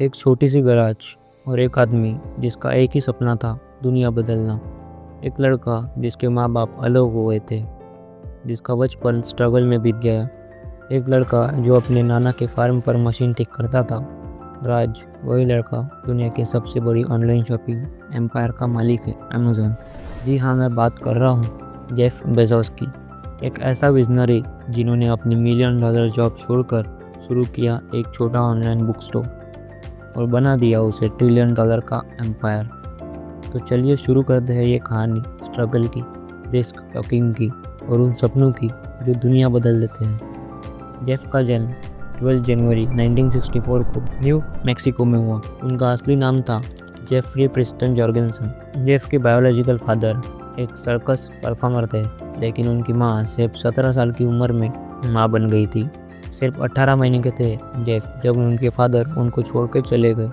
एक छोटी सी गैराज और एक आदमी जिसका एक ही सपना था, दुनिया बदलना। एक लड़का जिसके माँ बाप अलग हुए थे, जिसका बचपन स्ट्रगल में बीत गया। एक लड़का जो अपने नाना के फार्म पर मशीन ठीक करता था। राज वही लड़का दुनिया की सबसे बड़ी ऑनलाइन शॉपिंग एम्पायर का मालिक है, अमेज़न। जी हाँ, मैं बात कर रहा हूँ जेफ बेजोस की। एक ऐसा विजनरी जिन्होंने अपनी $1,000,000 जॉब छोड़कर शुरू किया एक छोटा ऑनलाइन बुक स्टोर और बना दिया उसे $1,000,000,000 का एम्पायर। तो चलिए शुरू करते हैं ये कहानी स्ट्रगल की, रिस्क टॉकिंग की और उन सपनों की जो दुनिया बदल देते हैं। जेफ का जन्म 12 जनवरी 1964 को न्यू मैक्सिको में हुआ। उनका असली नाम था जेफरी प्रिस्टन जॉर्गेनसन। जेफ के बायोलॉजिकल फादर एक सर्कस परफॉर्मर थे, लेकिन उनकी माँ सिर्फ 17 साल की उम्र में माँ बन गई थी। सिर्फ 18 महीने के थे जेफ जब उनके फादर उनको छोड़कर चले गए।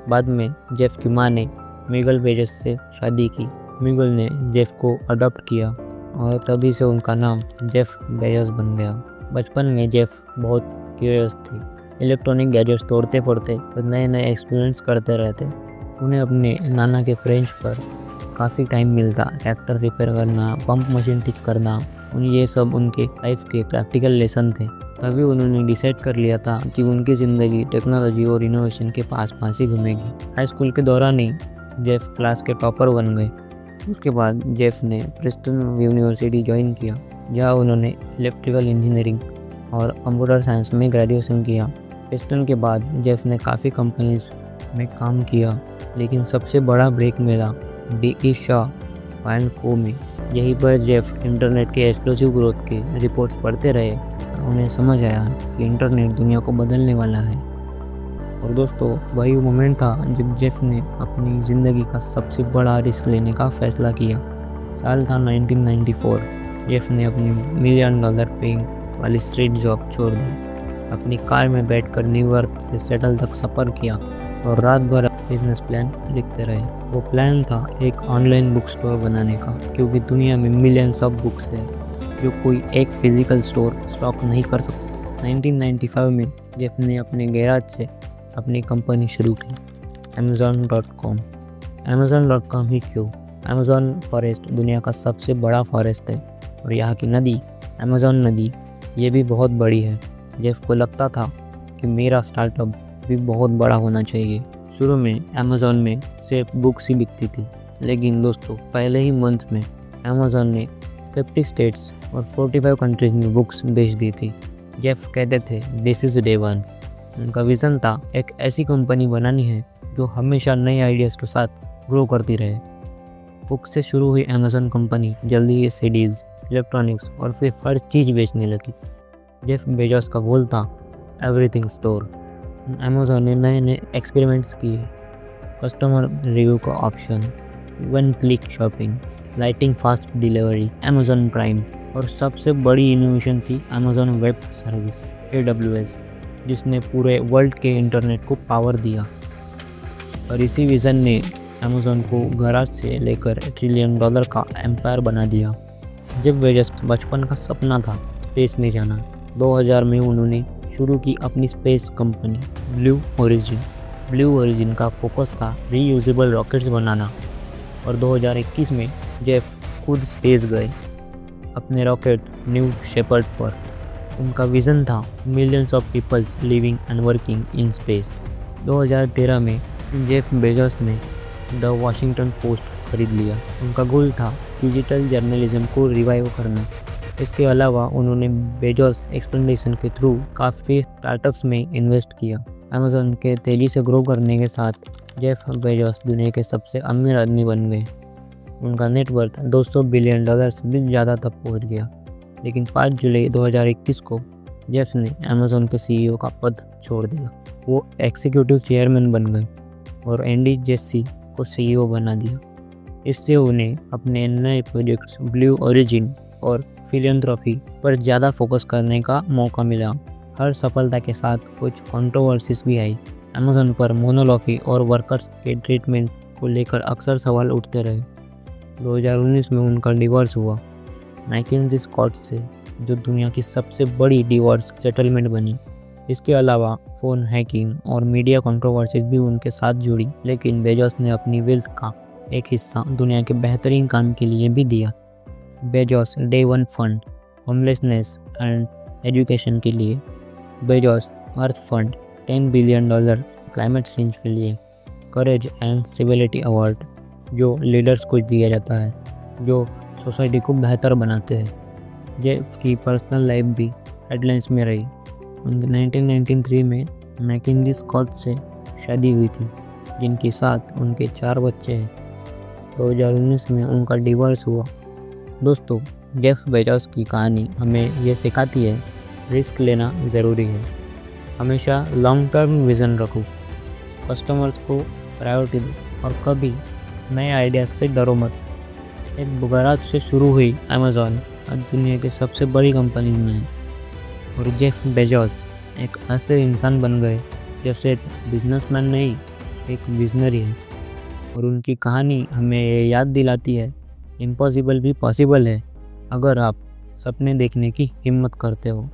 बाद में जेफ की माँ ने मिगल बेजोस से शादी की। मिगल ने जेफ को अडॉप्ट किया और तभी से उनका नाम जेफ बेजोस बन गया। बचपन में जेफ बहुत क्यूरियस थे। इलेक्ट्रॉनिक गैजेट्स तोड़ते पड़ते और नए नए एक्सपीरियंस करते रहते। उन्हें अपने नाना के फ्रेंच पर काफ़ी टाइम मिलता। ट्रैक्टर रिपेयर करना, पंप मशीन ठीक करना, ये सब उनके लाइफ के प्रैक्टिकल लेसन थे। तभी उन्होंने डिसाइड कर लिया था कि उनकी ज़िंदगी टेक्नोलॉजी और इनोवेशन के पास ही घूमेगी। हाई स्कूल के दौरान ही जेफ क्लास के टॉपर बन गए। उसके बाद जेफ ने प्रिस्टन यूनिवर्सिटी ज्वाइन किया, जहाँ उन्होंने इलेक्ट्रिकल इंजीनियरिंग और कंप्यूटर साइंस में ग्रेजुएशन किया। प्रिस्टन के बाद जेफ ने काफ़ी कंपनीज में काम किया, लेकिन सबसे बड़ा ब्रेक मिला डी शाह एंड को में। यहीं पर जेफ इंटरनेट के एक्सप्लोसिव ग्रोथ के रिपोर्ट्स पढ़ते रहे। उन्हें समझ आया कि इंटरनेट दुनिया को बदलने वाला है। और दोस्तों, वही मोमेंट था जब जेफ ने अपनी ज़िंदगी का सबसे बड़ा रिस्क लेने का फैसला किया। साल था 1994। जेफ ने अपनी $1,000,000 पेइंग वाली स्ट्रीट जॉब छोड़ दी। अपनी कार में बैठकर न्यूयॉर्क से सेटल तक सफ़र किया और रात भर बिजनेस प्लान लिखते रहे। वो प्लान था एक ऑनलाइन बुक स्टोर बनाने का, क्योंकि दुनिया में मिलियंस ऑफ बुक्स है जो कोई एक फिजिकल स्टोर स्टॉक नहीं कर सकता। 1995 में जेफ ने अपने गैराज से अपनी कंपनी शुरू की, Amazon.com। Amazon.com ही क्यों, Amazon फॉरेस्ट दुनिया का सबसे बड़ा फॉरेस्ट है और यहाँ की नदी अमेज़न नदी ये भी बहुत बड़ी है। जेफ को लगता था कि मेरा स्टार्टअप भी बहुत बड़ा होना चाहिए। शुरू में Amazon में सिर्फ बुक्स ही बिकती थी, लेकिन दोस्तों पहले ही मंथ में Amazon ने 50 स्टेट्स और 45 कंट्रीज में बुक्स बेच दी थी। जेफ कहते थे दिस इज़ डे वन। उनका विज़न था एक ऐसी कंपनी बनानी है जो हमेशा नए आइडियाज़ के साथ ग्रो करती रहे। बुक से शुरू हुई Amazon कंपनी जल्दी ही सीडीज़, इलेक्ट्रॉनिक्स और फिर हर चीज़ बेचने लगी। जेफ बेजोस का गोल था एवरीथिंग स्टोर। Amazon ने नए नए एक्सपेरिमेंट्स किए, कस्टमर रिव्यू का option, 1 click shopping, lighting fast delivery, Amazon prime और सबसे बड़ी इनोवेशन थी Amazon वेब सर्विस AWS, जिसने पूरे वर्ल्ड के इंटरनेट को पावर दिया। और इसी विज़न ने Amazon को गैराज से लेकर $1,000,000,000 का एम्पायर बना दिया। जब बेजोस बचपन का सपना था स्पेस में जाना, 2000 में उन्होंने शुरू की अपनी space company blue origin. Blue origin का फोकस था रीयूजेबल रॉकेट्स बनाना। और 2021 में जेफ खुद स्पेस गए अपने रॉकेट न्यू शेपर्ड पर। उनका विज़न था millions of peoples living and working in space. 2013 में जेफ बेजोस ने द वॉशिंगटन पोस्ट खरीद लिया। उनका गोल था डिजिटल जर्नलिज्म को रिवाइव करना। इसके अलावा उन्होंने बेजोस एक्सपेंडेशन के थ्रू काफ़ी स्टार्टअप्स में इन्वेस्ट किया। Amazon के तेज़ी से ग्रो करने के साथ जेफ बेजोस दुनिया के सबसे अमीर आदमी बन गए। उनका नेटवर्थ $200 बिलियन से भी ज़्यादा तक पहुंच गया। लेकिन 5 जुलाई 2021 को जेफ ने Amazon के CEO का पद छोड़ दिया। वो एग्जीक्यूटिव चेयरमैन बन गए और एंडी जेसी को CEO बना दिया। इससे उन्हें अपने नए प्रोजेक्ट्स ब्लू ओरिजिन और फिलियंथ्रोपी पर ज़्यादा फोकस करने का मौका मिला। हर सफलता के साथ कुछ कंट्रोवर्सीज भी आई। Amazon पर मोनोलॉफी और वर्कर्स के ट्रीटमेंट को लेकर अक्सर सवाल उठते रहे। 2019 में उनका डिवोर्स हुआ मैकेंजी स्कॉट से, जो दुनिया की सबसे बड़ी डिवोर्स सेटलमेंट बनी। इसके अलावा फ़ोन हैकिंग और मीडिया कंट्रोवर्सीज भी उनके साथ जुड़ी, लेकिन बेजोस ने अपनी वेल्थ का एक हिस्सा दुनिया के बेहतरीन काम के लिए भी दिया। Bezos day one fund homelessness and education के लिए, बेजोस अर्थ फंड $10 बिलियन क्लाइमेट चेंज के लिए, करेज एंड सिविलिटी अवार्ड जो लीडर्स को दिया जाता है जो सोसाइटी को बेहतर बनाते हैं। जेफ की पर्सनल लाइफ भी हेडलाइंस में रही। 1993 में मैकिन्जी स्कॉट से शादी हुई थी, जिनके साथ उनके 4 बच्चे हैं। 2019 में उनका डिवोर्स हुआ। दोस्तों, जेफ बेजोस की कहानी हमें ये सिखाती है रिस्क लेना ज़रूरी है। हमेशा लॉन्ग टर्म विज़न रखो, कस्टमर्स को प्रायोरिटी दो और कभी नए आइडियाज से डरो मत। एक गराज से शुरू हुई अमेज़ॉन आज दुनिया की सबसे बड़ी कंपनी में है, और जेफ बेजोस एक ऐसे इंसान बन गए जो सिर्फ बिजनेसमैन नहीं, एक विजनरी है। और उनकी कहानी हमें ये याद दिलाती है इम्पॉसिबल भी पॉसिबल है अगर आप सपने देखने की हिम्मत करते हो।